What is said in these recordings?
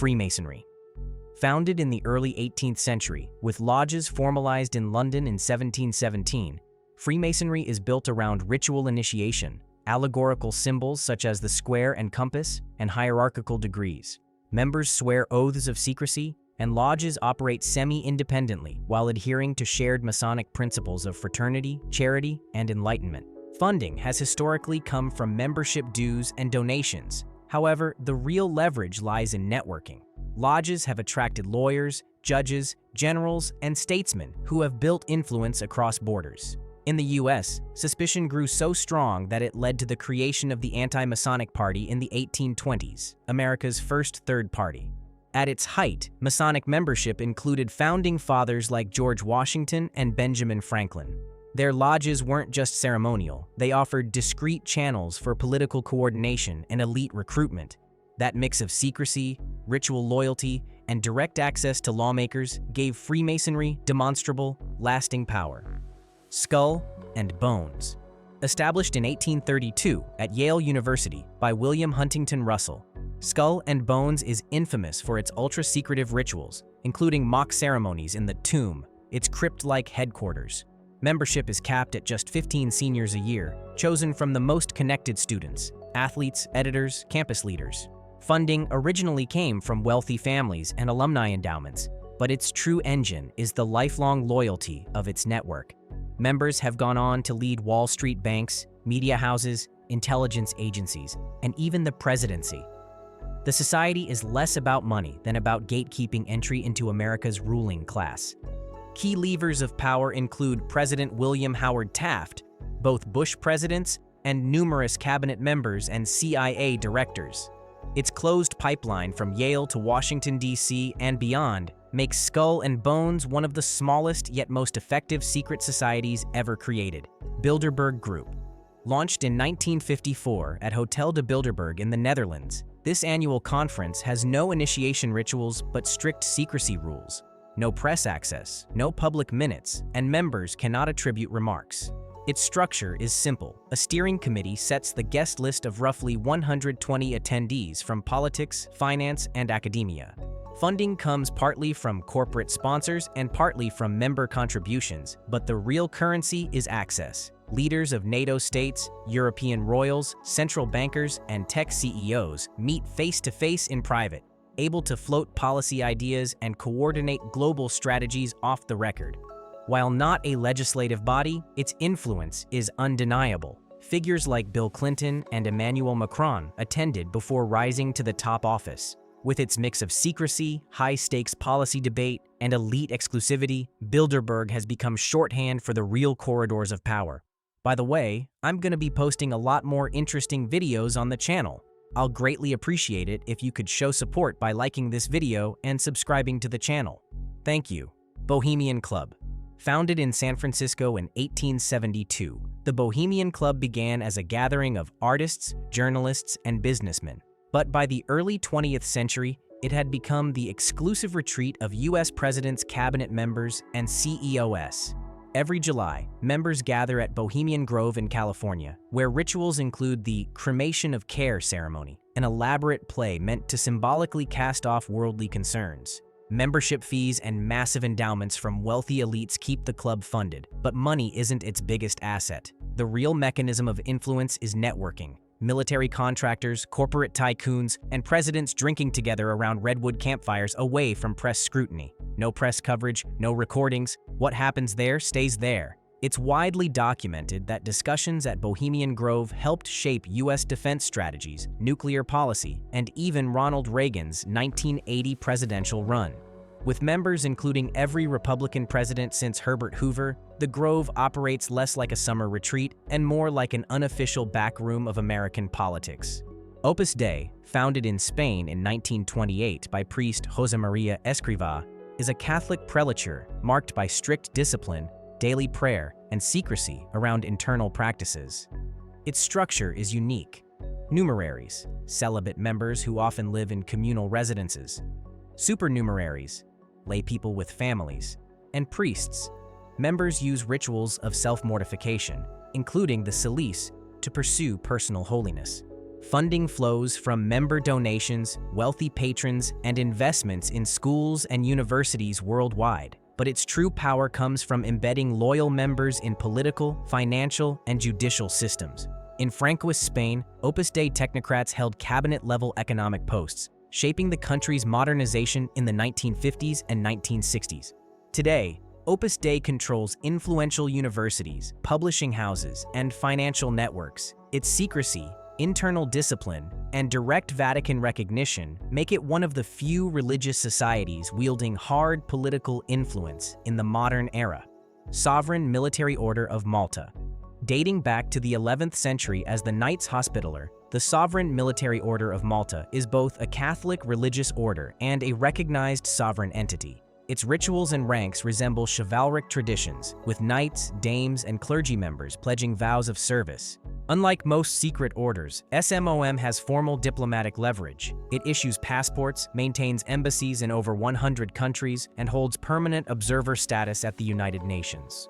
Freemasonry. Founded in the early 18th century, with lodges formalized in London in 1717, Freemasonry is built around ritual initiation, allegorical symbols such as the square and compass, and hierarchical degrees. Members swear oaths of secrecy, and lodges operate semi-independently while adhering to shared Masonic principles of fraternity, charity, and enlightenment. Funding has historically come from membership dues and donations. However, the real leverage lies in networking. Lodges have attracted lawyers, judges, generals, and statesmen who have built influence across borders. In the US, suspicion grew so strong that it led to the creation of the Anti-Masonic Party in the 1820s, America's first third party. At its height, Masonic membership included founding fathers like George Washington and Benjamin Franklin. Their lodges weren't just ceremonial, they offered discreet channels for political coordination and elite recruitment. That mix of secrecy, ritual loyalty, and direct access to lawmakers gave Freemasonry demonstrable, lasting power. Skull and Bones. Established in 1832 at Yale University by William Huntington Russell, Skull and Bones is infamous for its ultra-secretive rituals, including mock ceremonies in the tomb, its crypt-like headquarters. Membership is capped at just 15 seniors a year, chosen from the most connected students, athletes, editors, campus leaders. Funding originally came from wealthy families and alumni endowments, but its true engine is the lifelong loyalty of its network. Members have gone on to lead Wall Street banks, media houses, intelligence agencies, and even the presidency. The society is less about money than about gatekeeping entry into America's ruling class. Key levers of power include President William Howard Taft, both Bush presidents, and numerous cabinet members and CIA directors. Its closed pipeline from Yale to Washington, D.C. and beyond makes Skull and Bones one of the smallest yet most effective secret societies ever created. Bilderberg Group. Launched in 1954 at Hotel de Bilderberg in the Netherlands, this annual conference has no initiation rituals but strict secrecy rules. No press access, no public minutes, and members cannot attribute remarks. Its structure is simple. A steering committee sets the guest list of roughly 120 attendees from politics, finance, and academia. Funding comes partly from corporate sponsors and partly from member contributions, but the real currency is access. Leaders of NATO states, European royals, central bankers, and tech CEOs meet face-to-face in private, able to float policy ideas and coordinate global strategies off the record. While not a legislative body, its influence is undeniable. Figures like Bill Clinton and Emmanuel Macron attended before rising to the top office. With its mix of secrecy, high-stakes policy debate, and elite exclusivity, Bilderberg has become shorthand for the real corridors of power. By the way, I'm going to be posting a lot more interesting videos on the channel. I'll greatly appreciate it if you could show support by liking this video and subscribing to the channel. Thank you. Bohemian Club. Founded in San Francisco in 1872, the Bohemian Club began as a gathering of artists, journalists, and businessmen. But by the early 20th century, it had become the exclusive retreat of U.S. presidents, cabinet members, and CEOs. Every July, members gather at Bohemian Grove in California, where rituals include the Cremation of Care ceremony, an elaborate play meant to symbolically cast off worldly concerns. Membership fees and massive endowments from wealthy elites keep the club funded, but money isn't its biggest asset. The real mechanism of influence is networking. Military contractors, corporate tycoons, and presidents drinking together around redwood campfires away from press scrutiny. No press coverage, no recordings. What happens there stays there. It's widely documented that discussions at Bohemian Grove helped shape U.S. defense strategies, nuclear policy, and even Ronald Reagan's 1980 presidential run. With members including every Republican president since Herbert Hoover, the Grove operates less like a summer retreat and more like an unofficial backroom of American politics. Opus Dei, founded in Spain in 1928 by priest José María Escrivá, is a Catholic prelature marked by strict discipline, daily prayer, and secrecy around internal practices. Its structure is unique. Numeraries, celibate members who often live in communal residences. Supernumeraries, lay people with families. And priests. Members use rituals of self-mortification, including the cilice, to pursue personal holiness. Funding flows from member donations, wealthy patrons, and investments in schools and universities worldwide. But its true power comes from embedding loyal members in political, financial, and judicial systems. In Francoist Spain, Opus Dei technocrats held cabinet-level economic posts, shaping the country's modernization in the 1950s and 1960s. Today, Opus Dei controls influential universities, publishing houses, and financial networks. Its secrecy, internal discipline, and direct Vatican recognition make it one of the few religious societies wielding hard political influence in the modern era. Sovereign Military Order of Malta. Dating back to the 11th century as the Knights Hospitaller, the Sovereign Military Order of Malta is both a Catholic religious order and a recognized sovereign entity. Its rituals and ranks resemble chivalric traditions, with knights, dames, and clergy members pledging vows of service. Unlike most secret orders, SMOM has formal diplomatic leverage. It issues passports, maintains embassies in over 100 countries, and holds permanent observer status at the United Nations.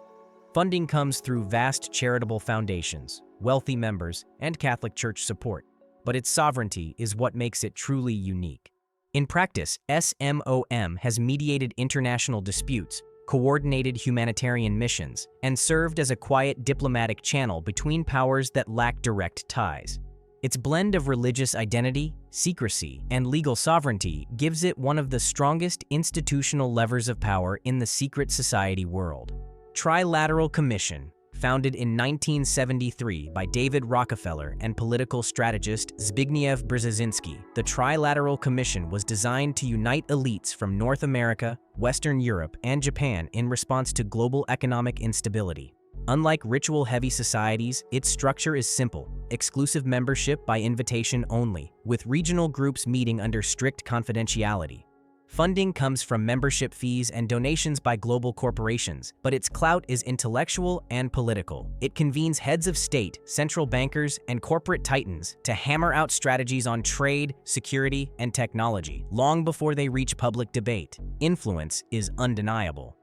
Funding comes through vast charitable foundations, wealthy members, and Catholic Church support, but its sovereignty is what makes it truly unique. In practice, SMOM has mediated international disputes, coordinated humanitarian missions, and served as a quiet diplomatic channel between powers that lack direct ties. Its blend of religious identity, secrecy, and legal sovereignty gives it one of the strongest institutional levers of power in the secret society world. Trilateral Commission. Founded in 1973 by David Rockefeller and political strategist Zbigniew Brzezinski, the Trilateral Commission was designed to unite elites from North America, Western Europe, and Japan in response to global economic instability. Unlike ritual-heavy societies, its structure is simple, exclusive membership by invitation only, with regional groups meeting under strict confidentiality. Funding comes from membership fees and donations by global corporations, but its clout is intellectual and political. It convenes heads of state, central bankers, and corporate titans to hammer out strategies on trade, security, and technology, long before they reach public debate. Influence is undeniable.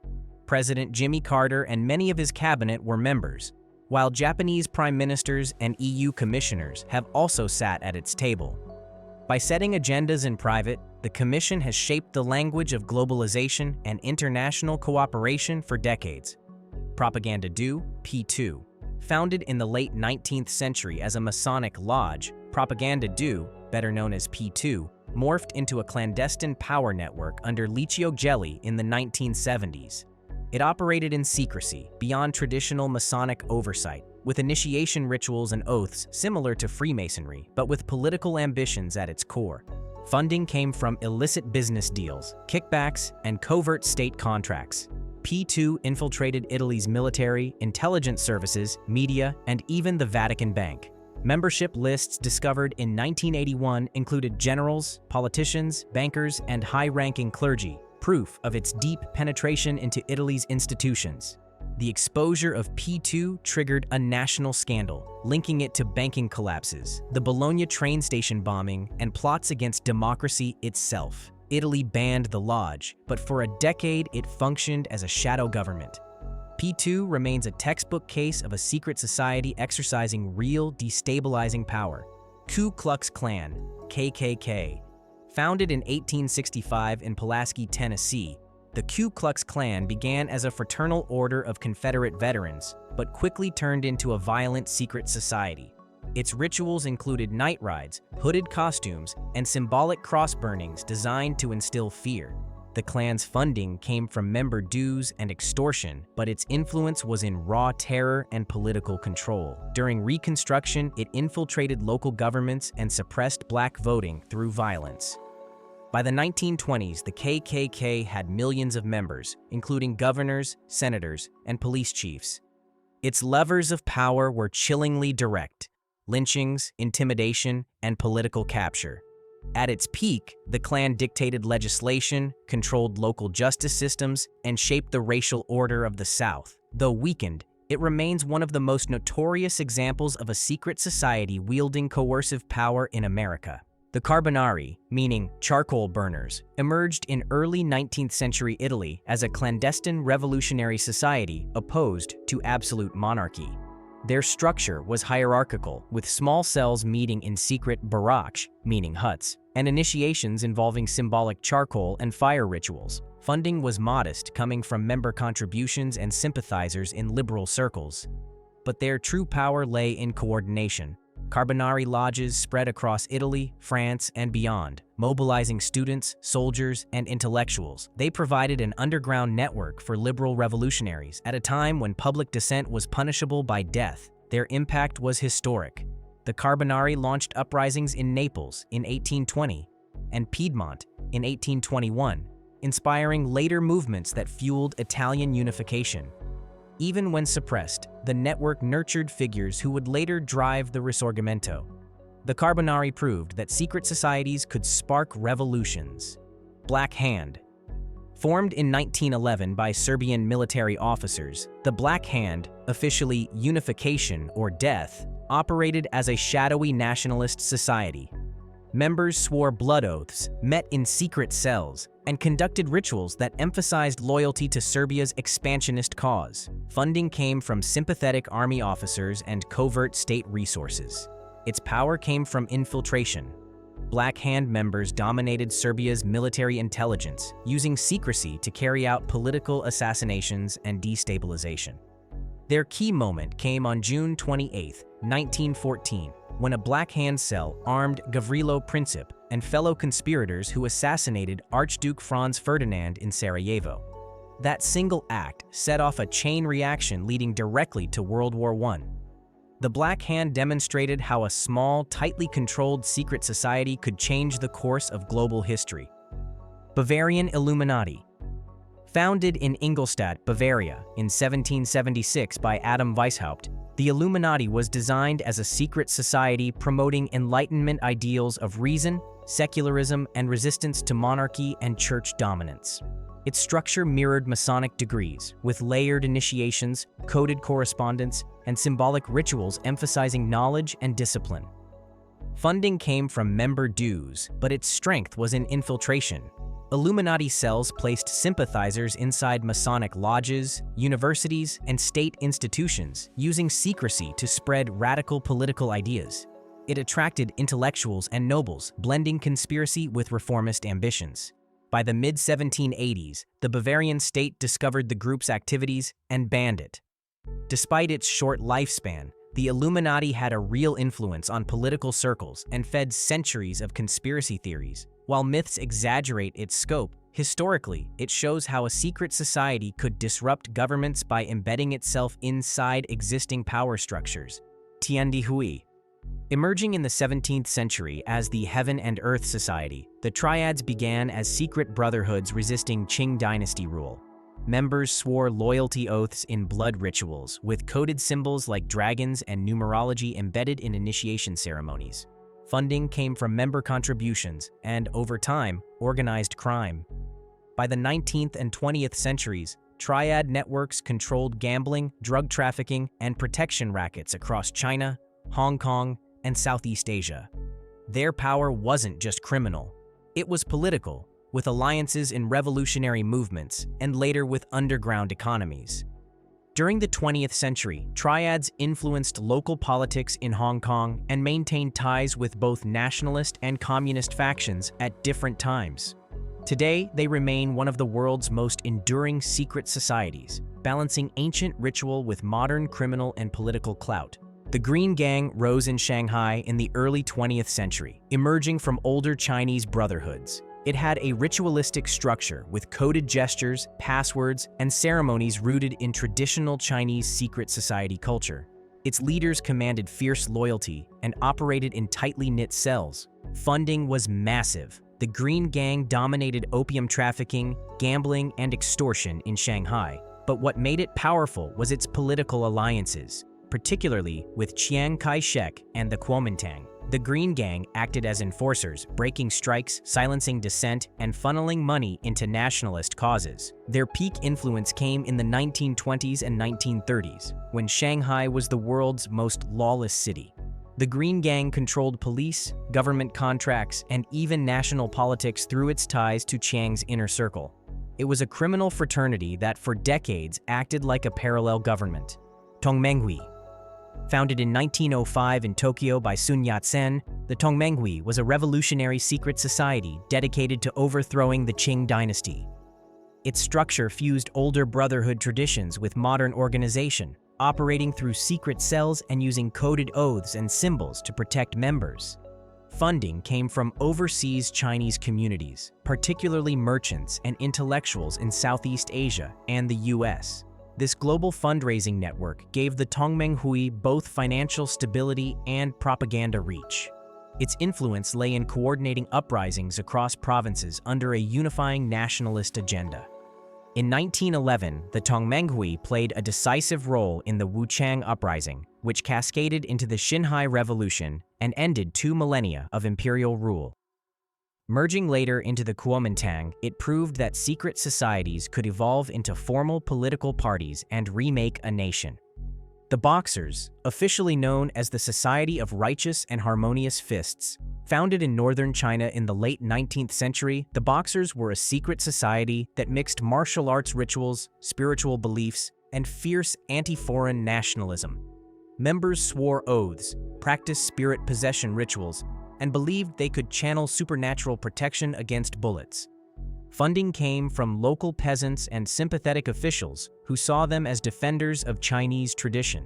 President Jimmy Carter and many of his cabinet were members, while Japanese prime ministers and EU commissioners have also sat at its table. By setting agendas in private, the Commission has shaped the language of globalization and international cooperation for decades. Propaganda Do, P2. Founded in the late 19th century as a Masonic lodge, Propaganda Do, better known as P2, morphed into a clandestine power network under Licio Gelli in the 1970s. It operated in secrecy, beyond traditional Masonic oversight, with initiation rituals and oaths similar to Freemasonry, but with political ambitions at its core. Funding came from illicit business deals, kickbacks, and covert state contracts. P2 infiltrated Italy's military, intelligence services, media, and even the Vatican Bank. Membership lists discovered in 1981 included generals, politicians, bankers, and high-ranking clergy, proof of its deep penetration into Italy's institutions. The exposure of P2 triggered a national scandal, linking it to banking collapses, the Bologna train station bombing, and plots against democracy itself. Italy banned the lodge, but for a decade it functioned as a shadow government. P2 remains a textbook case of a secret society exercising real destabilizing power. Ku Klux Klan, KKK. Founded in 1865 in Pulaski, Tennessee, the Ku Klux Klan began as a fraternal order of Confederate veterans, but quickly turned into a violent secret society. Its rituals included night rides, hooded costumes, and symbolic cross burnings designed to instill fear. The Klan's funding came from member dues and extortion, but its influence was in raw terror and political control. During Reconstruction, it infiltrated local governments and suppressed black voting through violence. By the 1920s, the KKK had millions of members, including governors, senators, and police chiefs. Its levers of power were chillingly direct: lynchings, intimidation, and political capture. At its peak, the Klan dictated legislation, controlled local justice systems, and shaped the racial order of the South. Though weakened, it remains one of the most notorious examples of a secret society wielding coercive power in America. The Carbonari, meaning charcoal burners, emerged in early 19th century Italy as a clandestine revolutionary society opposed to absolute monarchy. Their structure was hierarchical, with small cells meeting in secret barracks, meaning huts, and initiations involving symbolic charcoal and fire rituals. Funding was modest, coming from member contributions and sympathizers in liberal circles. But their true power lay in coordination. Carbonari lodges spread across Italy, France, and beyond, mobilizing students, soldiers, and intellectuals. They provided an underground network for liberal revolutionaries at a time when public dissent was punishable by death. Their impact was historic. The Carbonari launched uprisings in Naples in 1820 and Piedmont in 1821, inspiring later movements that fueled Italian unification. Even when suppressed, the network nurtured figures who would later drive the Risorgimento. The Carbonari proved that secret societies could spark revolutions. Black Hand. Formed in 1911 by Serbian military officers, the Black Hand, officially Unification or Death, operated as a shadowy nationalist society. Members swore blood oaths, met in secret cells, and conducted rituals that emphasized loyalty to Serbia's expansionist cause. Funding came from sympathetic army officers and covert state resources. Its power came from infiltration. Black Hand members dominated Serbia's military intelligence, using secrecy to carry out political assassinations and destabilization. Their key moment came on June 28, 1914, when a Black Hand cell armed Gavrilo Princip and fellow conspirators who assassinated Archduke Franz Ferdinand in Sarajevo. That single act set off a chain reaction leading directly to World War I. The Black Hand demonstrated how a small, tightly controlled secret society could change the course of global history. Bavarian Illuminati. Founded in Ingolstadt, Bavaria, in 1776 by Adam Weishaupt, the Illuminati was designed as a secret society promoting Enlightenment ideals of reason, secularism, and resistance to monarchy and church dominance. Its structure mirrored Masonic degrees, with layered initiations, coded correspondence, and symbolic rituals emphasizing knowledge and discipline. Funding came from member dues, but its strength was in infiltration. Illuminati cells placed sympathizers inside Masonic lodges, universities, and state institutions, using secrecy to spread radical political ideas. It attracted intellectuals and nobles, blending conspiracy with reformist ambitions. By the mid-1780s, the Bavarian state discovered the group's activities and banned it. Despite its short lifespan, the Illuminati had a real influence on political circles and fed centuries of conspiracy theories. While myths exaggerate its scope, historically, it shows how a secret society could disrupt governments by embedding itself inside existing power structures. Tiandi Hui. Emerging in the 17th century as the Heaven and Earth Society, the Triads began as secret brotherhoods resisting Qing dynasty rule. Members swore loyalty oaths in blood rituals, with coded symbols like dragons and numerology embedded in initiation ceremonies. Funding came from member contributions and, over time, organized crime. By the 19th and 20th centuries, Triad networks controlled gambling, drug trafficking, and protection rackets across China, Hong Kong, and Southeast Asia. Their power wasn't just criminal. It was political, with alliances in revolutionary movements and later with underground economies. During the 20th century, Triads influenced local politics in Hong Kong and maintained ties with both nationalist and communist factions at different times. Today, they remain one of the world's most enduring secret societies, balancing ancient ritual with modern criminal and political clout. The Green Gang rose in Shanghai in the early 20th century, emerging from older Chinese brotherhoods. It had a ritualistic structure with coded gestures, passwords, and ceremonies rooted in traditional Chinese secret society culture. Its leaders commanded fierce loyalty and operated in tightly knit cells. Funding was massive. The Green Gang dominated opium trafficking, gambling, and extortion in Shanghai. But what made it powerful was its political alliances, particularly with Chiang Kai-shek and the Kuomintang. The Green Gang acted as enforcers, breaking strikes, silencing dissent, and funneling money into nationalist causes. Their peak influence came in the 1920s and 1930s, when Shanghai was the world's most lawless city. The Green Gang controlled police, government contracts, and even national politics through its ties to Chiang's inner circle. It was a criminal fraternity that for decades acted like a parallel government. Tongmenghui. Founded in 1905 in Tokyo by Sun Yat-sen, the Tongmenghui was a revolutionary secret society dedicated to overthrowing the Qing dynasty. Its structure fused older brotherhood traditions with modern organization, operating through secret cells and using coded oaths and symbols to protect members. Funding came from overseas Chinese communities, particularly merchants and intellectuals in Southeast Asia and the US. This global fundraising network gave the Tongmenghui both financial stability and propaganda reach. Its influence lay in coordinating uprisings across provinces under a unifying nationalist agenda. In 1911, the Tongmenghui played a decisive role in the Wuchang Uprising, which cascaded into the Xinhai Revolution and ended 2 millennia of imperial rule. Merging later into the Kuomintang, it proved that secret societies could evolve into formal political parties and remake a nation. The Boxers, officially known as the Society of Righteous and Harmonious Fists, founded in northern China in the late 19th century, the Boxers were a secret society that mixed martial arts rituals, spiritual beliefs, and fierce anti-foreign nationalism. Members swore oaths, practiced spirit possession rituals, and believed they could channel supernatural protection against bullets. Funding came from local peasants and sympathetic officials who saw them as defenders of Chinese tradition.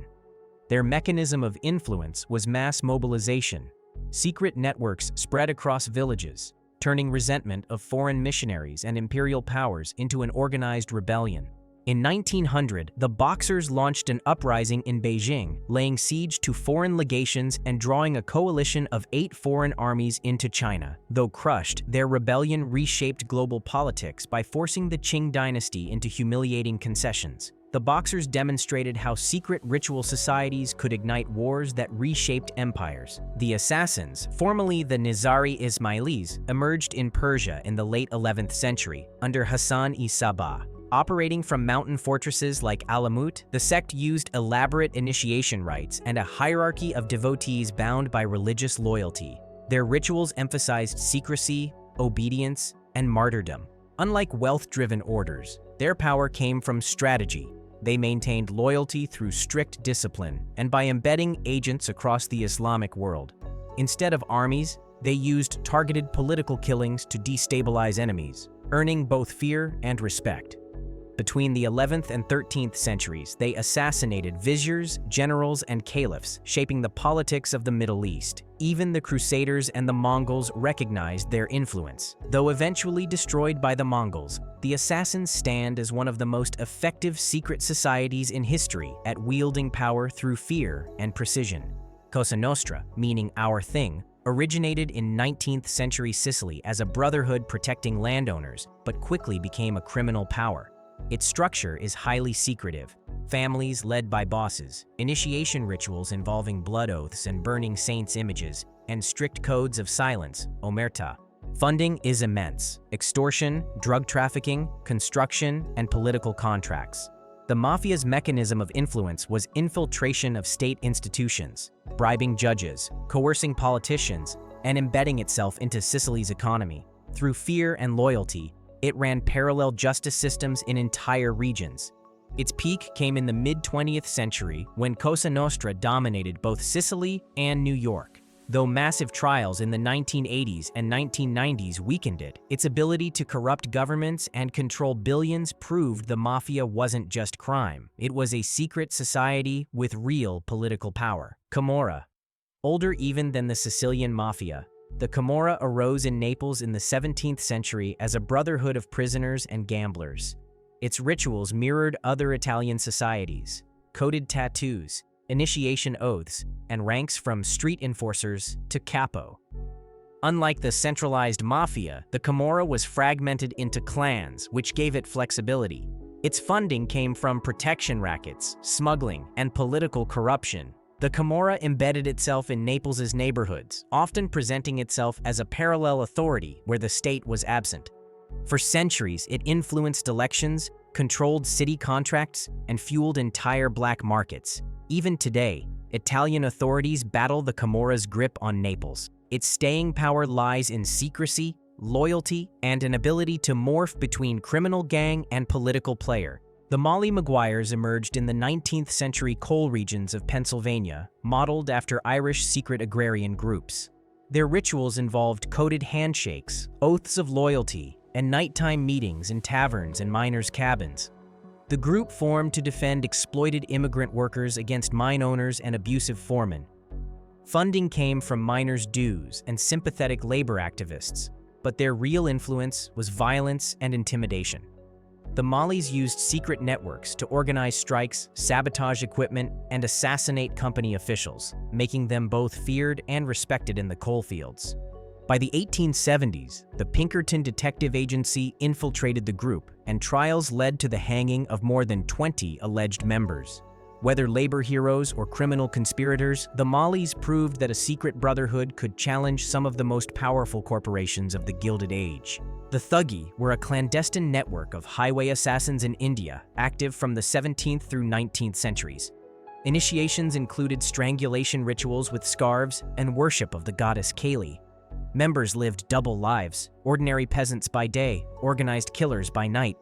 Their mechanism of influence was mass mobilization. Secret networks spread across villages, turning resentment of foreign missionaries and imperial powers into an organized rebellion. In 1900, the Boxers launched an uprising in Beijing, laying siege to foreign legations and drawing a coalition of 8 foreign armies into China. Though crushed, their rebellion reshaped global politics by forcing the Qing dynasty into humiliating concessions. The Boxers demonstrated how secret ritual societies could ignite wars that reshaped empires. The Assassins, formerly the Nizari Ismailis, emerged in Persia in the late 11th century, under Hassan-i Sabbah. Operating from mountain fortresses like Alamut, the sect used elaborate initiation rites and a hierarchy of devotees bound by religious loyalty. Their rituals emphasized secrecy, obedience, and martyrdom. Unlike wealth-driven orders, their power came from strategy. They maintained loyalty through strict discipline and by embedding agents across the Islamic world. Instead of armies, they used targeted political killings to destabilize enemies, earning both fear and respect. Between the 11th and 13th centuries, they assassinated viziers, generals, and caliphs, shaping the politics of the Middle East. Even the Crusaders and the Mongols recognized their influence. Though eventually destroyed by the Mongols, the Assassins stand as one of the most effective secret societies in history at wielding power through fear and precision. Cosa Nostra, meaning our thing, originated in 19th century Sicily as a brotherhood protecting landowners, but quickly became a criminal power. Its structure is highly secretive. Families led by bosses, initiation rituals involving blood oaths and burning saints' images, and strict codes of silence, omerta. Funding is immense: extortion, drug trafficking, construction, and political contracts. The mafia's mechanism of influence was infiltration of state institutions, bribing judges, coercing politicians, and embedding itself into Sicily's economy. Through fear and loyalty, it ran parallel justice systems in entire regions. Its peak came in the mid-20th century when Cosa Nostra dominated both Sicily and New York. Though massive trials in the 1980s and 1990s weakened it, its ability to corrupt governments and control billions proved the mafia wasn't just crime. It was a secret society with real political power. Camorra. Older even than the Sicilian mafia, the Camorra arose in Naples in the 17th century as a brotherhood of prisoners and gamblers. Its rituals mirrored other Italian societies: coded tattoos, initiation oaths, and ranks from street enforcers to capo. Unlike the centralized mafia, the Camorra was fragmented into clans, which gave it flexibility. Its funding came from protection rackets, smuggling, and political corruption. The Camorra embedded itself in Naples's neighborhoods, often presenting itself as a parallel authority where the state was absent. For centuries, it influenced elections, controlled city contracts, and fueled entire black markets. Even today, Italian authorities battle the Camorra's grip on Naples. Its staying power lies in secrecy, loyalty, and an ability to morph between criminal gang and political player. The Molly Maguires emerged in the 19th century coal regions of Pennsylvania, modeled after Irish secret agrarian groups. Their rituals involved coded handshakes, oaths of loyalty, and nighttime meetings in taverns and miners' cabins. The group formed to defend exploited immigrant workers against mine owners and abusive foremen. Funding came from miners' dues and sympathetic labor activists, but their real influence was violence and intimidation. The Mollies used secret networks to organize strikes, sabotage equipment, and assassinate company officials, making them both feared and respected in the coalfields. By the 1870s, the Pinkerton Detective Agency infiltrated the group, and trials led to the hanging of more than 20 alleged members. Whether labor heroes or criminal conspirators, the Mollies proved that a secret brotherhood could challenge some of the most powerful corporations of the Gilded Age. The Thuggee were a clandestine network of highway assassins in India, active from the 17th through 19th centuries. Initiations included strangulation rituals with scarves and worship of the goddess Kali. Members lived double lives, ordinary peasants by day, organized killers by night.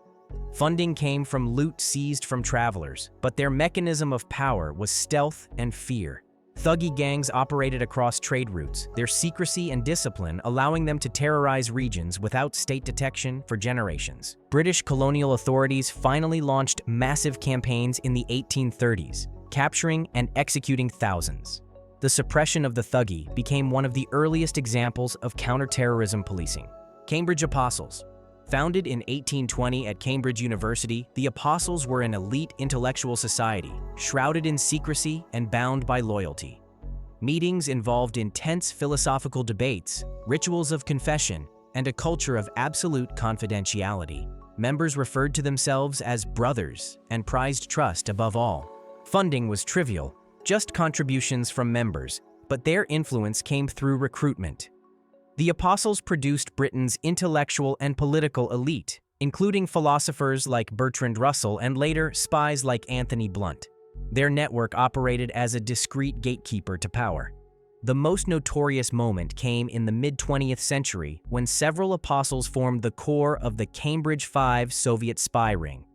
Funding came from loot seized from travelers, but their mechanism of power was stealth and fear. Thuggee gangs operated across trade routes, their secrecy and discipline allowing them to terrorize regions without state detection for generations. British colonial authorities finally launched massive campaigns in the 1830s, capturing and executing thousands. The suppression of the Thuggee became one of the earliest examples of counterterrorism policing. Cambridge Apostles. Founded in 1820 at Cambridge University, the Apostles were an elite intellectual society, shrouded in secrecy and bound by loyalty. Meetings involved intense philosophical debates, rituals of confession, and a culture of absolute confidentiality. Members referred to themselves as brothers and prized trust above all. Funding was trivial, just contributions from members, but their influence came through recruitment. The Apostles produced Britain's intellectual and political elite, including philosophers like Bertrand Russell and later spies like Anthony Blunt. Their network operated as a discreet gatekeeper to power. The most notorious moment came in the mid-20th century when several apostles formed the core of the Cambridge Five Soviet spy ring.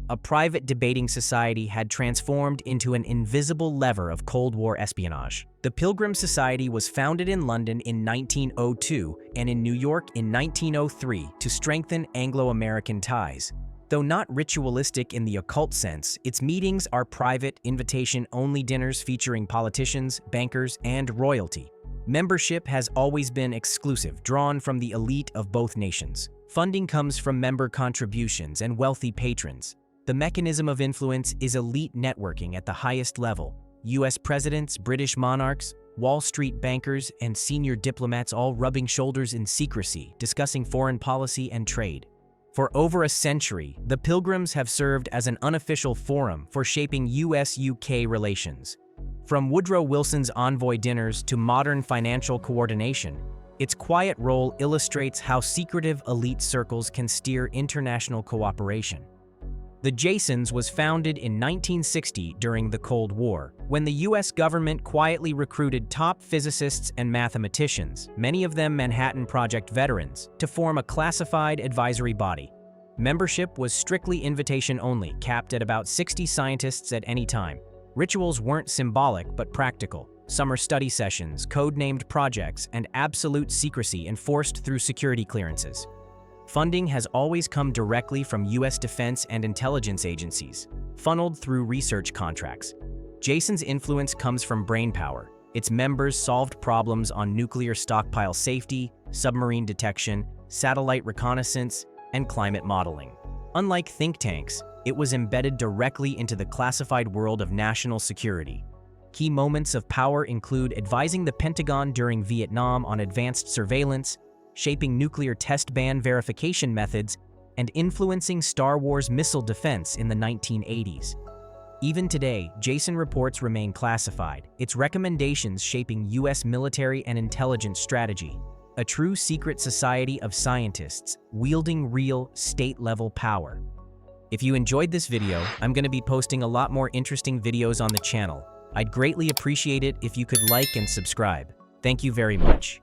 A private debating society had transformed into an invisible lever of Cold War espionage. The Pilgrim Society was founded in London in 1902 and in New York in 1903 to strengthen Anglo-American ties. Though not ritualistic in the occult sense, its meetings are private, invitation-only dinners featuring politicians, bankers, and royalty. Membership has always been exclusive, drawn from the elite of both nations. Funding comes from member contributions and wealthy patrons. The mechanism of influence is elite networking at the highest level. US presidents, British monarchs, Wall Street bankers, and senior diplomats all rubbing shoulders in secrecy, discussing foreign policy and trade. For over a century, the Pilgrims have served as an unofficial forum for shaping US-UK relations. From Woodrow Wilson's envoy dinners to modern financial coordination, its quiet role illustrates how secretive elite circles can steer international cooperation. The Jasons was founded in 1960 during the Cold War, when the US government quietly recruited top physicists and mathematicians, many of them Manhattan Project veterans, to form a classified advisory body. Membership was strictly invitation-only, capped at about 60 scientists at any time. Rituals weren't symbolic but practical. Summer study sessions, code-named projects, and absolute secrecy enforced through security clearances. Funding has always come directly from US defense and intelligence agencies, funneled through research contracts. Jason's influence comes from brainpower. Its members solved problems on nuclear stockpile safety, submarine detection, satellite reconnaissance, and climate modeling. Unlike think tanks, it was embedded directly into the classified world of national security. Key moments of power include advising the Pentagon during Vietnam on advanced surveillance, shaping nuclear test ban verification methods, and influencing Star Wars missile defense in the 1980s. Even today, Jason reports remain classified, its recommendations shaping US military and intelligence strategy. A true secret society of scientists wielding real state-level power. If you enjoyed this video, I'm going to be posting a lot more interesting videos on the channel. I'd greatly appreciate it if you could like and subscribe. Thank you very much.